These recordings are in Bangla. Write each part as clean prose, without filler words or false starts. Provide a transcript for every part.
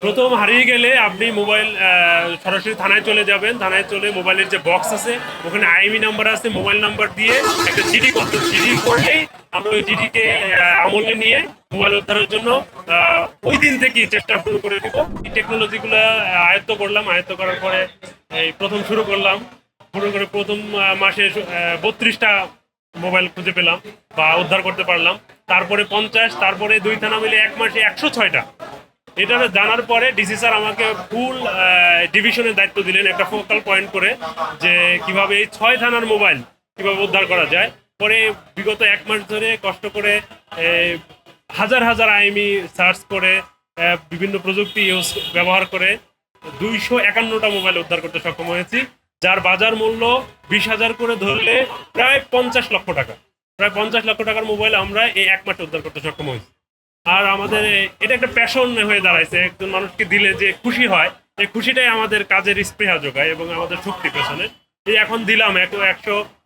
প্রথম হারিয়ে গেলে আপনি মোবাইল সরাসরি থানায় চলে যাবেন। থানায় চলে মোবাইলের যে বক্স আছে ওখানে আইএমই নাম্বার আছে, মোবাইল নাম্বার দিয়ে একটা জিডি করতে, জিডি করলেই আমরা ওই জিডিকে আমলে নিয়ে মোবাইল উদ্ধারের জন্য ওই দিন থেকেই চেষ্টা শুরু করে দিব। এই টেকনোলজিগুলো আয়ত্ত করলাম, আয়ত্ত করার পরে এই প্রথম শুরু করলাম। শুরু করে প্রথম মাসে 32টা মোবাইল খুঁজে পেলাম বা উদ্ধার করতে পারলাম। তারপরে 50, তারপরে 2 থানা মিলে এক মাসে 106টা। এটা জানার পরে ডিসি স্যার আমাকে ফুল ডিভিশনের দায়িত্ব দিলেন, একটা ফোকাল পয়েন্ট করে, যে কিভাবে এই 6 থানার মোবাইল কিভাবে উদ্ধার করা যায়। পরে বিগত 1 মাস ধরে কষ্ট করে হাজার হাজার আইএমই সার্চ করে বিভিন্ন প্রযুক্তি ব্যবহার করে 251টা মোবাইল উদ্ধার করতে সক্ষম হয়েছি, যার বাজার মূল্য 20,000 করে ধরলে প্রায় 50 লক্ষ টাকা। প্রায় 50 লক্ষ টাকার মোবাইল আমরা এই 1 মাসে উদ্ধার করতে সক্ষম হয়েছি। আর আমাদের এটা একটা প্যাশন হয়ে দাঁড়াইছে। একজন মানুষকে দিলে যে খুশি হয়, এই খুশিটাই আমাদের কাজের স্পৃহা যোগায় এবং আমাদের শক্তি পেছনে। এই এখন দিলাম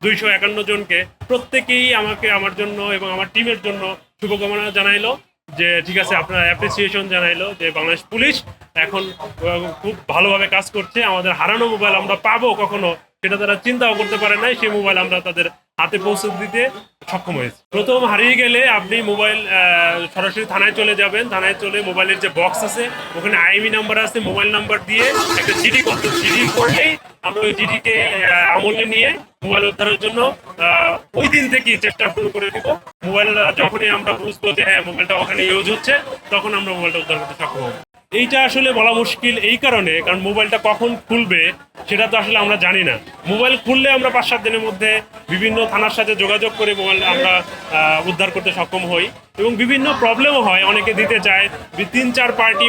251 জনকে, প্রত্যেকেই আমাকে আমার জন্য এবং আমার টিমের জন্য শুভকামনা জানাইলো, যে ঠিক আছে, আপনার অ্যাপ্রিসিয়েশন জানাইলো যে বাংলাদেশ পুলিশ এখন খুব ভালোভাবে কাজ করছে। আমাদের হারানো মোবাইল আমরা পাবো কখনো সেটা তারা চিন্তাও করতে পারে নাই, সেই মোবাইল আমরা তাদের হাতে পৌঁছে দিতে সক্ষম হয়েছে। প্রথম হারিয়ে গেলে আপনি মোবাইল সরাসরি থানায় চলে যাবেন। থানায় চলে মোবাইলের যে বক্স আছে ওখানে আইএমই নাম্বার আছে, মোবাইল নাম্বার দিয়ে একটা জিডি করতে, জিডি করলেই আমরা ওই জিডিকে আমলে নিয়ে মোবাইল উদ্ধারের জন্য ওই দিন থেকেই চেষ্টা শুরু করে দিব। মোবাইল যখনই আমরা বুঝবো যে হ্যাঁ মোবাইলটা ওখানে ইউজ হচ্ছে, তখন আমরা মোবাইলটা উদ্ধার করতে সক্ষম হব। এইটা আসলে বলা মুশকিল এই কারণে, কারণ মোবাইলটা কখন খুলবে সেটা তো আসলে আমরা জানি না। মোবাইল খুললে আমরা 5-7 দিনের মধ্যে বিভিন্ন থানার সাথে যোগাযোগ করে মোবাইল আমরা উদ্ধার করতে সক্ষম হই, এবং বিভিন্ন প্রবলেমও হয়। অনেকে দিতে চায়, 3-4 পার্টি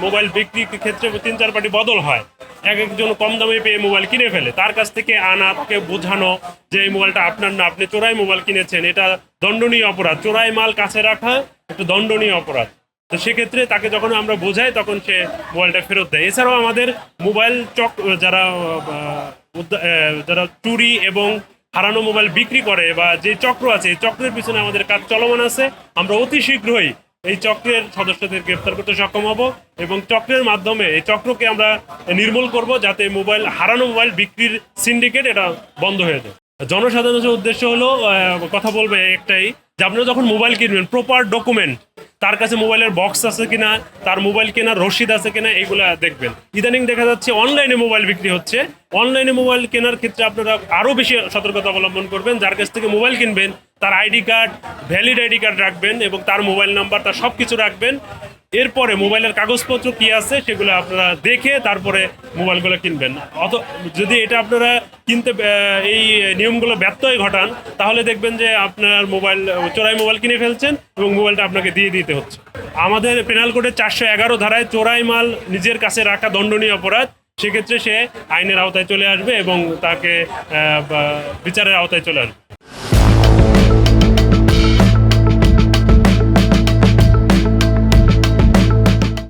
মোবাইল বিক্রির ক্ষেত্রে 3-4 পার্টি বদল হয়। একজন কম দামে পেয়ে মোবাইল কিনে ফেলে, তার কাছ থেকে আনাকে বোঝানো যে এই মোবাইলটা আপনার না, আপনি চোরাই মোবাইল কিনেছেন, এটা দণ্ডনীয় অপরাধ। চোরাই মাল কাছে রাখা একটা দণ্ডনীয় অপরাধ। তো সেক্ষেত্রে তাকে যখন আমরা বোঝাই তখন সে মোবাইলটা ফেরত দেয়। এছাড়াও আমাদের মোবাইল যারা যারা চুরি এবং হারানো মোবাইল বিক্রি করে বা যে চক্র আছে, এই চক্রের পিছনে আমাদের কাজ চলমান আছে। আমরা অতি শীঘ্রই এই চক্রের সদস্যদের গ্রেফতার করতে সক্ষম হব এবং চক্রের মাধ্যমে এই চক্রকে আমরা নির্মূল করব, যাতে হারানো মোবাইল বিক্রির সিন্ডিকেট এটা বন্ধ হয়ে যায়। জনসাধারণের উদ্দেশ্য হলো কথা বলবে একটাই, যে আপনারা যখন মোবাইল কিনবেন প্রপার ডকুমেন্ট, তার কাছে মোবাইলের বক্স আছে কিনা, তার মোবাইল কেনার রসিদ আছে কিনা, এগুলা দেখবেন। ইদানিং দেখা যাচ্ছে অনলাইনে মোবাইল বিক্রি হচ্ছে। অনলাইনে মোবাইল কেনার ক্ষেত্রে আপনারা আরও বেশি সতর্কতা অবলম্বন করবেন। যার কাছ থেকে মোবাইল কিনবেন তার ID card, valid ID card রাখবেন এবং তার মোবাইল নাম্বার, তার সব কিছু রাখবেন। এরপরে মোবাইলের কাগজপত্র কি আছে সেগুলো আপনারা দেখে তারপরে মোবাইলগুলো কিনবেন। যদি এটা আপনারা এই নিয়মগুলো ব্যত্যয় ঘটান, তাহলে দেখবেন যে আপনার চোরাই মোবাইল কিনে ফেলছেন এবং মোবাইলটা আপনাকে দিয়ে দিতে হচ্ছে। আমাদের পেনাল কোডের 411 ধারায় চোরাই মাল নিজের কাছে রাখা দণ্ডনীয় অপরাধ। সেক্ষেত্রে সে আইনের আওতায় চলে আসবে এবং তাকে বিচারের আওতায় চলে আসবে।